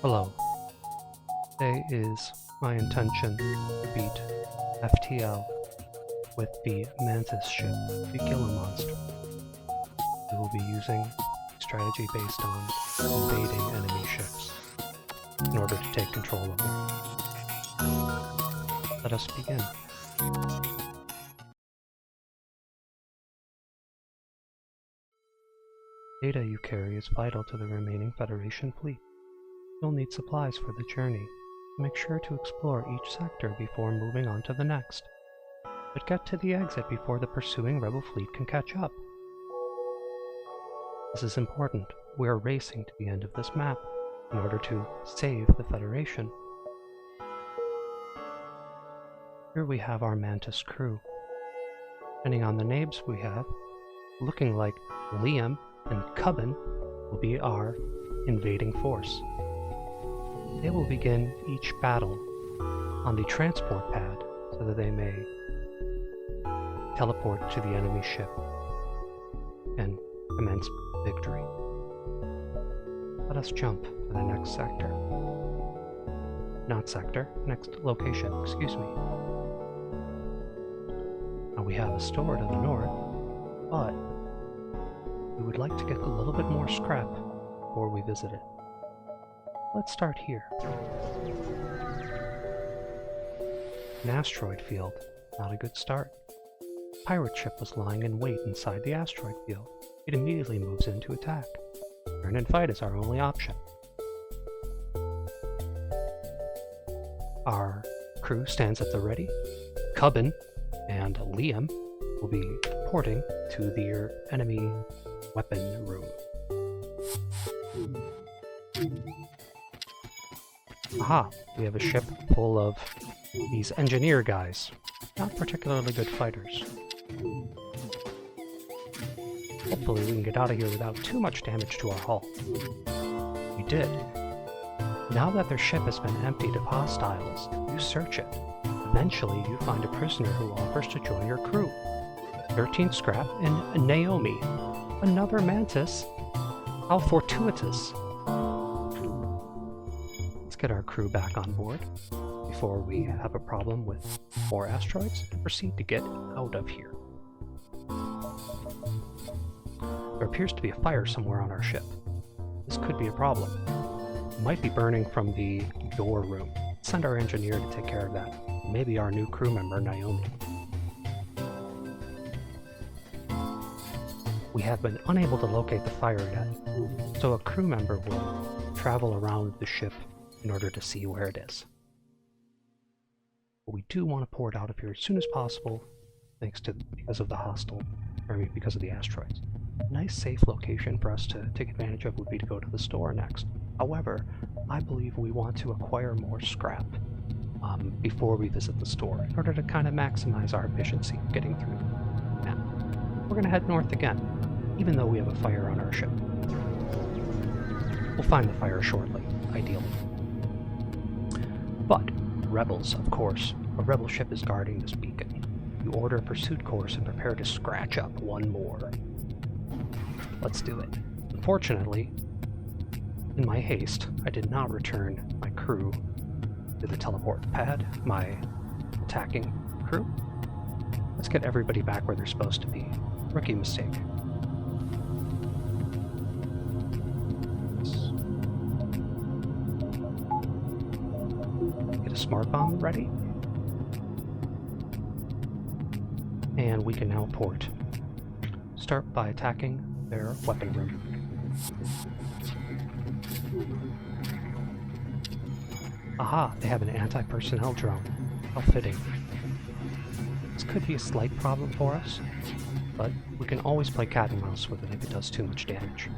Hello. Today is my intention to beat FTL with the Mantis ship, the Gila Monster. We will be using strategy based on invading enemy ships in order to take control of them. Let us begin. Data you carry is vital to the remaining Federation fleet. You'll need supplies for the journey. Make sure to explore each sector before moving on to the next. But get to the exit before the pursuing rebel fleet can catch up. This is important. We are racing to the end of this map in order to save the Federation. Here we have our Mantis crew. Depending on the names we have, looking like Liam and Cubbin will be our invading force. They will begin each battle on the transport pad so that they may teleport to the enemy ship and commence victory. Let us jump to the next sector. Not sector, next location, excuse me. Now we have a store to the north, but we would like to get a little bit more scrap before we visit it. Let's start here. An asteroid field. Not a good start. A pirate ship was lying in wait inside the asteroid field. It immediately moves in to attack. Turn and fight is our only option. Our crew stands at the ready. Cubbin and Liam will be porting to their enemy weapon room. Aha! We have a ship full of these engineer guys. Not particularly good fighters. Hopefully we can get out of here without too much damage to our hull. We did. Now that their ship has been emptied of hostiles, you search it. Eventually you find a prisoner who offers to join your crew. 13 scrap and Naomi. Another Mantis? How fortuitous. Get our crew back on board before we have a problem with more asteroids and proceed to get out of here. There appears to be a fire somewhere on our ship. This could be a problem. It might be burning from the door room. Send our engineer to take care of that. Maybe our new crew member, Naomi. We have been unable to locate the fire yet, so a crew member will travel around the ship in order to see where it is. But we do want to pour it out of here as soon as possible, because of the because of the asteroids. A nice safe location for us to take advantage of would be to go to the store next. However, I believe we want to acquire more scrap before we visit the store in order to kind of maximize our efficiency getting through the map. We're going to head north again, even though we have a fire on our ship. We'll find the fire shortly, ideally. But, rebels, of course. A rebel ship is guarding this beacon. You order a pursuit course and prepare to scratch up one more. Let's do it. Unfortunately, in my haste, I did not return my crew to the teleport pad, my attacking crew. Let's get everybody back where they're supposed to be. Rookie mistake. A smart bomb ready, and we can now port. Start by attacking their weapon room. Aha, they have an anti-personnel drone. How fitting. This could be a slight problem for us, but we can always play cat and mouse with it if it does too much damage.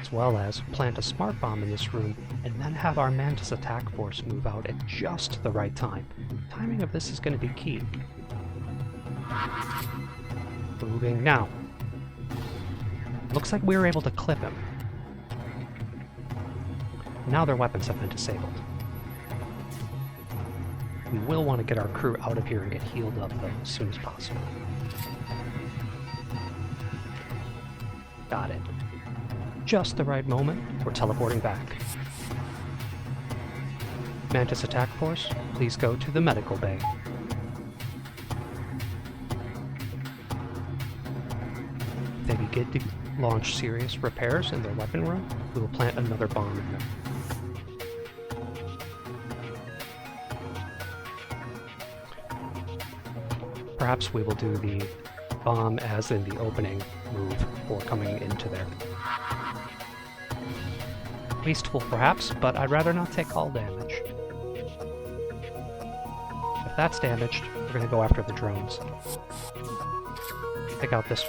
As well as plant a smart bomb in this room and then have our Mantis attack force move out at just the right time. Timing of this is going to be key. Moving now. Looks like we were able to clip him. Now their weapons have been disabled. We will want to get our crew out of here and get healed up though as soon as possible. Got it. Just the right moment, we're teleporting back. Mantis attack force, please go to the medical bay. If they begin to launch serious repairs in their weapon room, we will plant another bomb in there. Perhaps we will do the bomb as in the opening move before coming into there. Wasteful perhaps, but I'd rather not take all damage. If that's damaged, we're going to go after the drones. Take out this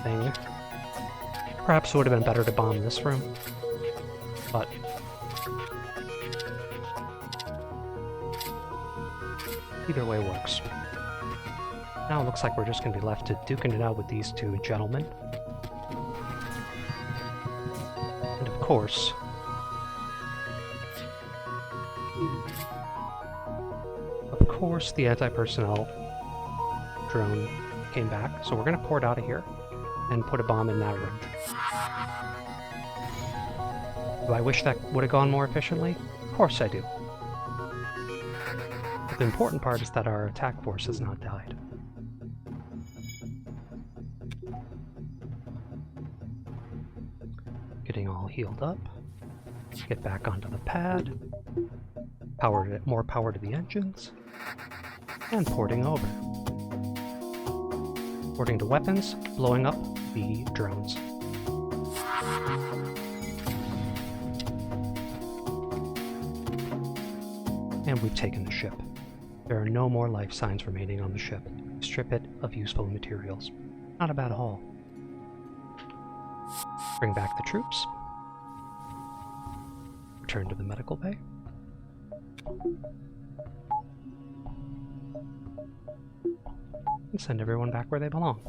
thing. Perhaps it would have been better to bomb this room, but either way works. Now it looks like we're just going to be left to duking it out with these two gentlemen. And of course, the anti-personnel drone came back, so we're going to port out of here and put a bomb in that room. Do I wish that would have gone more efficiently? Of course I do. But the important part is that our attack force has not died. Getting all healed up. Get back onto the pad. More power to the engines. And porting over. Porting to weapons, blowing up the drones. And we've taken the ship. There are no more life signs remaining on the ship. Strip it of useful materials. Not a bad haul. Bring back the troops. Return to the medical bay. And send everyone back where they belong.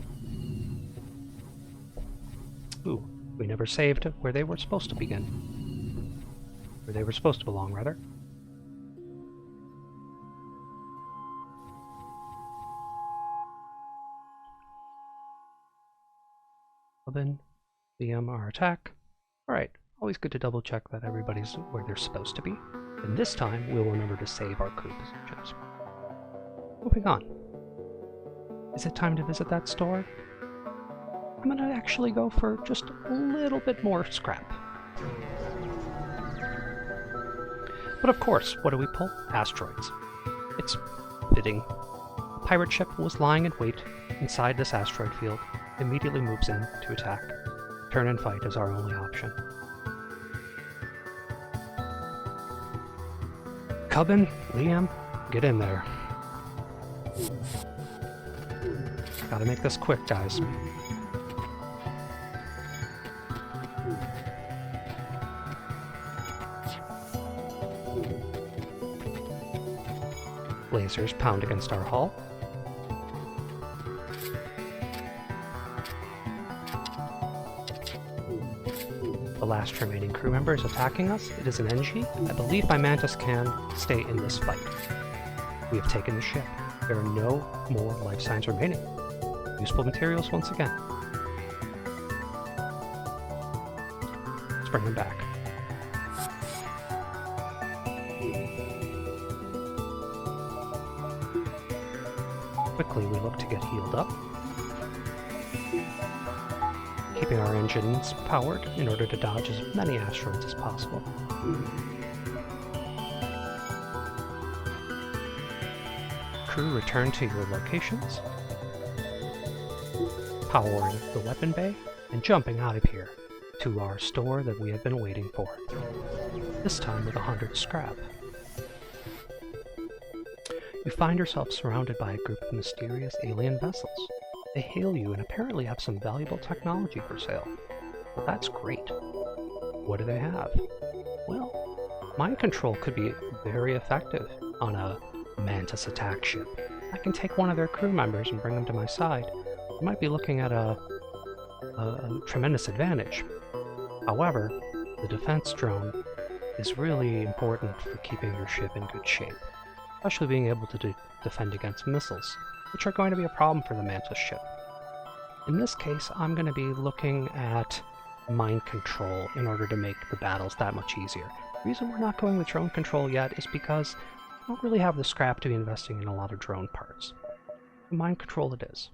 Ooh, we never saved where they were supposed to begin. Where they were supposed to belong, rather. Then DM our attack. Alright, always good to double check that everybody's where they're supposed to be. And this time, we'll remember to save our crew positions. Moving on. Is it time to visit that store? I'm gonna actually go for just a little bit more scrap. But of course, what do we pull? Asteroids. It's fitting. A pirate ship was lying in wait inside this asteroid field. Immediately moves in to attack. Turn and fight is our only option. Cubbin, Liam, get in there. Gotta make this quick, guys. Lasers pound against our hull. The last remaining crew member is attacking us. It is an NG. I believe my Mantis can stay in this fight. We have taken the ship. There are no more life signs remaining. Useful materials once again. Let's bring him back. Quickly we look to get healed up. Keeping our engines powered in order to dodge as many asteroids as possible. Crew, return to your locations. Powering the weapon bay and jumping out of here to our store that we have been waiting for. This time with 100 scrap. You find yourself surrounded by a group of mysterious alien vessels. They hail you and apparently have some valuable technology for sale. Well, that's great. What do they have? Well, mind control could be very effective on a Mantis attack ship. I can take one of their crew members and bring them to my side. We might be looking at a tremendous advantage. However, the defense drone is really important for keeping your ship in good shape, especially being able to defend against missiles, which are going to be a problem for the Mantis ship. In this case, I'm going to be looking at mind control in order to make the battles that much easier. The reason we're not going with drone control yet is because we don't really have the scrap to be investing in a lot of drone parts. Mind control it is.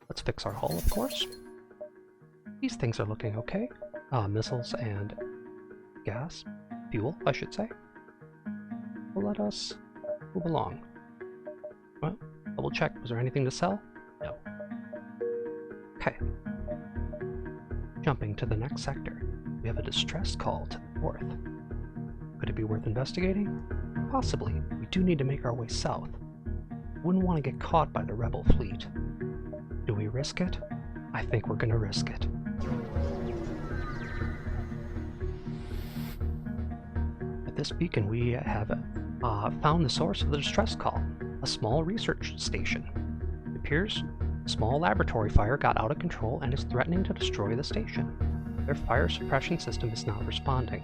Let's fix our hull, of course. These things are looking okay. Missiles and gas. Fuel, I should say. Well, let us move along. Well, double check. Was there anything to sell? No. Okay. Jumping to the next sector. We have a distress call to the north. Could it be worth investigating? Possibly. We do need to make our way south. Wouldn't want to get caught by the rebel fleet. Do we risk it? I think we're gonna risk it. At this beacon we have found the source of the distress call, a small research station. It appears a small laboratory fire got out of control and is threatening to destroy the station. Their fire suppression system is not responding.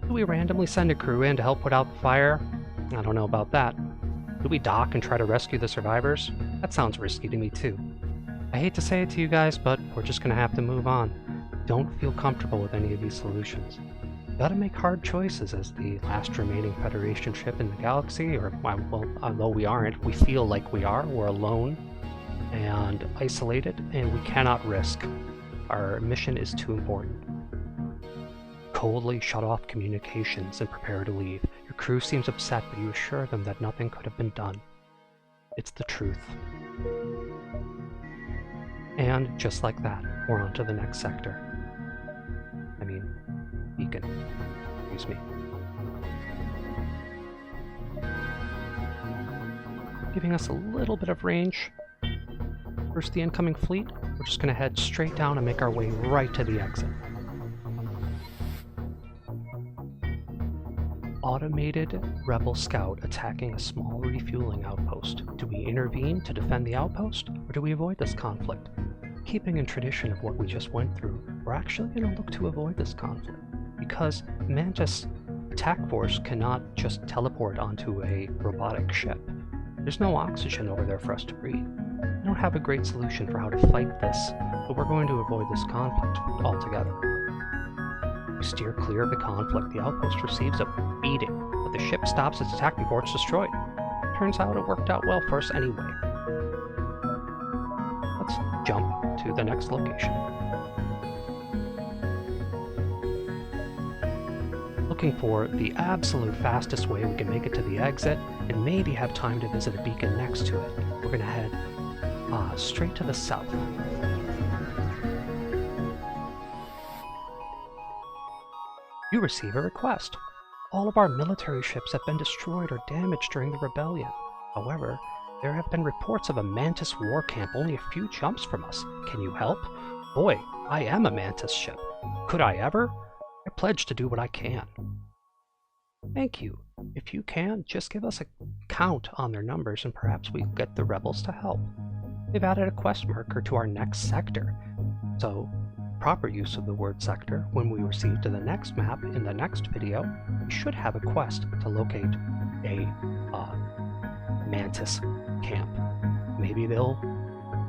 Do we randomly send a crew in to help put out the fire? I don't know about that. Do we dock and try to rescue the survivors? That sounds risky to me too. I hate to say it to you guys, but we're just gonna have to move on. Don't feel comfortable with any of these solutions. Gotta make hard choices as the last remaining Federation ship in the galaxy, or, well, although we aren't, we feel like we are. We're alone and isolated, and we cannot risk. Our mission is too important. Coldly shut off communications and prepare to leave. Your crew seems upset, but you assure them that nothing could have been done. It's the truth. And just like that, we're on to the next sector. I mean, beacon. Excuse me. Giving us a little bit of range. First, the incoming fleet. We're just going to head straight down and make our way right to the exit. Automated rebel scout attacking a small refueling outpost. Do we intervene to defend the outpost, or do we avoid this conflict? Keeping in tradition of what we just went through, we're actually going to look to avoid this conflict, because Mantis attack force cannot just teleport onto a robotic ship. There's no oxygen over there for us to breathe. We don't have a great solution for how to fight this, but we're going to avoid this conflict altogether. We steer clear of the conflict. The outpost receives a beating, but the ship stops its attack before it's destroyed. Turns out it worked out well for us anyway. Let's jump to the next location. Looking for the absolute fastest way we can make it to the exit, and maybe have time to visit a beacon next to it. We're going to head straight to the south. You receive a request. All of our military ships have been destroyed or damaged during the rebellion. However, there have been reports of a Mantis war camp only a few jumps from us. Can you help? Boy, I am a Mantis ship. Could I ever? I pledge to do what I can. Thank you. If you can, just give us a count on their numbers and perhaps we can get the rebels to help. They've added a quest marker to our next sector. So, proper use of the word sector, when we receive to the next map in the next video, we should have a quest to locate a Mantis camp. Maybe they'll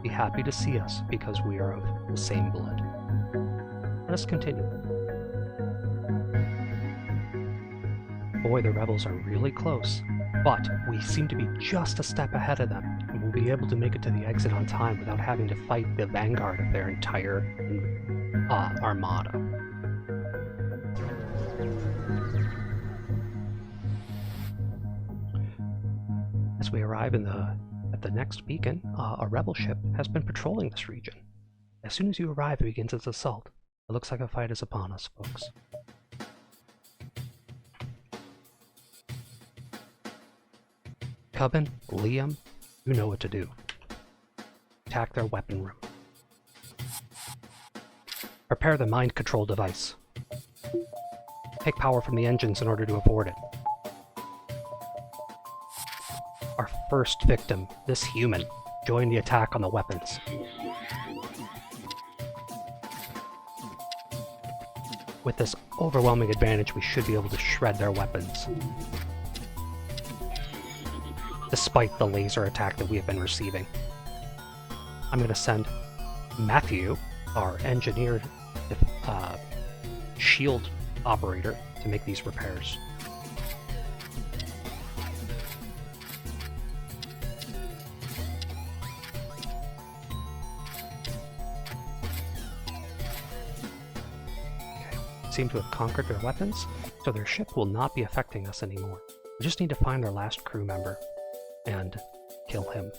be happy to see us because we are of the same blood. Let us continue. Boy, the rebels are really close, but we seem to be just a step ahead of them, and we'll be able to make it to the exit on time without having to fight the vanguard of their entire armada. As we arrive at the next beacon, a rebel ship has been patrolling this region. As soon as you arrive, it begins its assault. It looks like a fight is upon us, folks. Cubbin, Liam, you know what to do. Attack their weapon room. Prepare the mind control device. Take power from the engines in order to afford it. Our first victim, this human, joined the attack on the weapons. With this overwhelming advantage, we should be able to shred their weapons. Despite the laser attack that we have been receiving. I'm going to send Matthew, our engineer shield operator to make these repairs. Seem to have conquered their weapons, so their ship will not be affecting us anymore. We just need to find our last crew member and kill him.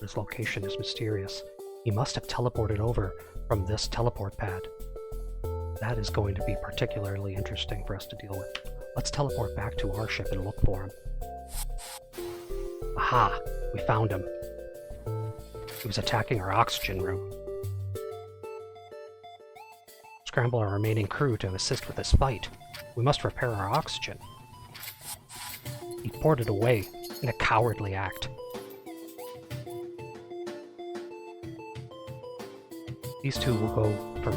His location is mysterious. He must have teleported over from this teleport pad. That is going to be particularly interesting for us to deal with. Let's teleport back to our ship and look for him. Aha! We found him. He was attacking our oxygen room. Scramble our remaining crew to assist with this fight. We must repair our oxygen. He ported away in a cowardly act. These two will go for...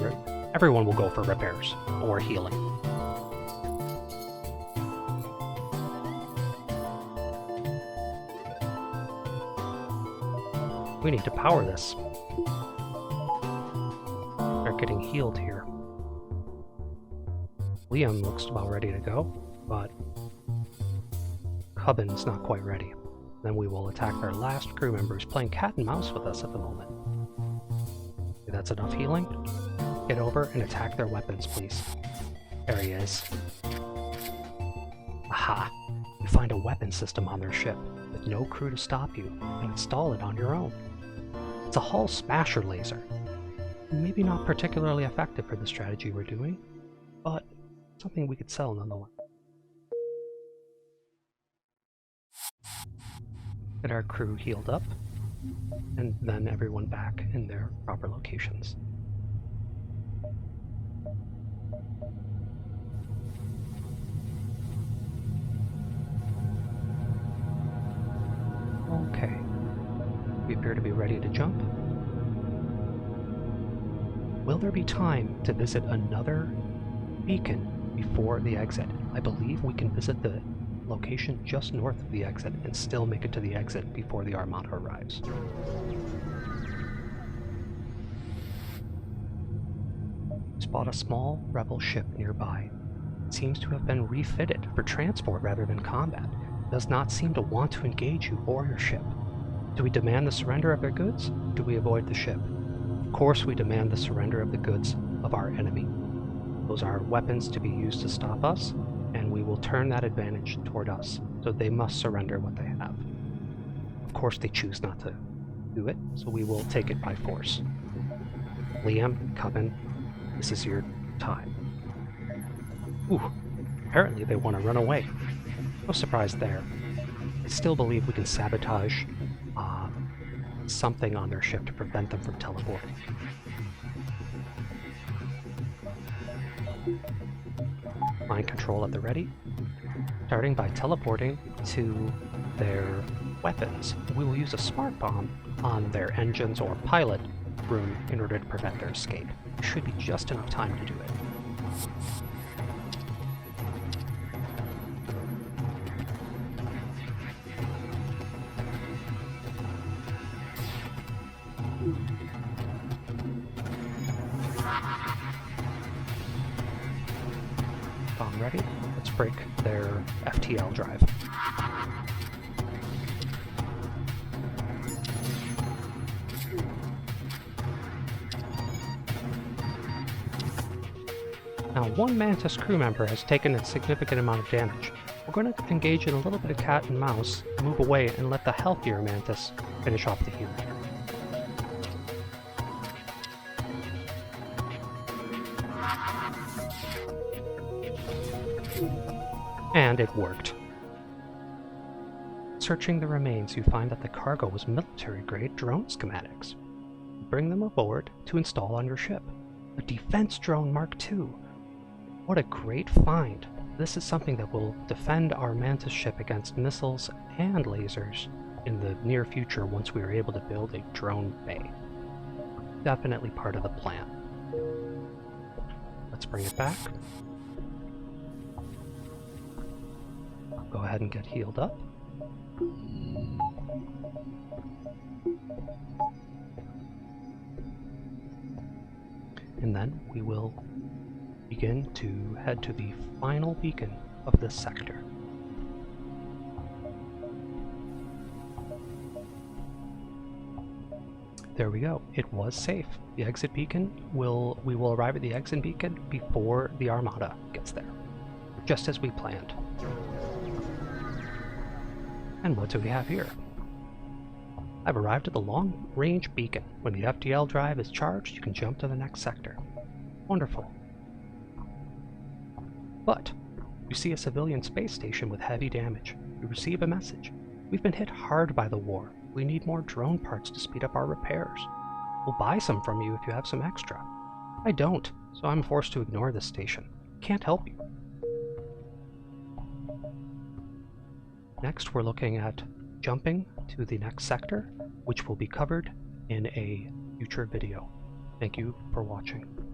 everyone will go for repairs or healing. We need to power this. They're getting healed here. Liam looks about ready to go, but Cubbin's not quite ready. Then we will attack our last crew member who's playing cat and mouse with us at the moment. Okay, that's enough healing. Get over and attack their weapons, please. There he is. Aha! You find a weapon system on their ship with no crew to stop you, and install it on your own. It's a hull smasher laser. Maybe not particularly effective for the strategy we're doing, but something we could sell nonetheless. Get our crew healed up, and then everyone back in their proper locations. Okay. We appear to be ready to jump. Will there be time to visit another beacon before the exit? I believe we can visit the location just north of the exit and still make it to the exit before the Armada arrives. Spot a small rebel ship nearby. It seems to have been refitted for transport rather than combat. It does not seem to want to engage you or your ship. Do we demand the surrender of their goods? Or do we avoid the ship? Of course we demand the surrender of the goods of our enemy. Those are weapons to be used to stop us, and we will turn that advantage toward us, so they must surrender what they have. Of course they choose not to do it, so we will take it by force. Liam, Cubbin, this is your time. Ooh, apparently they want to run away. No surprise there. I still believe we can sabotage something on their ship to prevent them from teleporting. Mind control at the ready, starting by teleporting to their weapons. We will use a smart bomb on their engines or pilot room in order to prevent their escape. There should be just enough time to do it. Bomb ready. Let's break their FTL drive. Now, one Mantis crew member has taken a significant amount of damage. We're going to engage in a little bit of cat and mouse, move away, and let the healthier Mantis finish off the healing. And it worked. Searching the remains, you find that the cargo was military-grade drone schematics. Bring them aboard to install on your ship. A defense drone Mark II. What a great find. This is something that will defend our Mantis ship against missiles and lasers in the near future once we are able to build a drone bay. Definitely part of the plan. Let's bring it back. Go ahead and get healed up. And then we will begin to head to the final beacon of this sector. There we go. It was safe. The exit beacon we will arrive at the exit beacon before the Armada gets there, just as we planned. And what do we have here? I've arrived at the long-range beacon. When the FTL drive is charged, you can jump to the next sector. Wonderful. But you see a civilian space station with heavy damage. You receive a message. We've been hit hard by the war. We need more drone parts to speed up our repairs. We'll buy some from you if you have some extra. I don't, so I'm forced to ignore this station. Can't help you. Next, we're looking at jumping to the next sector, which will be covered in a future video. Thank you for watching.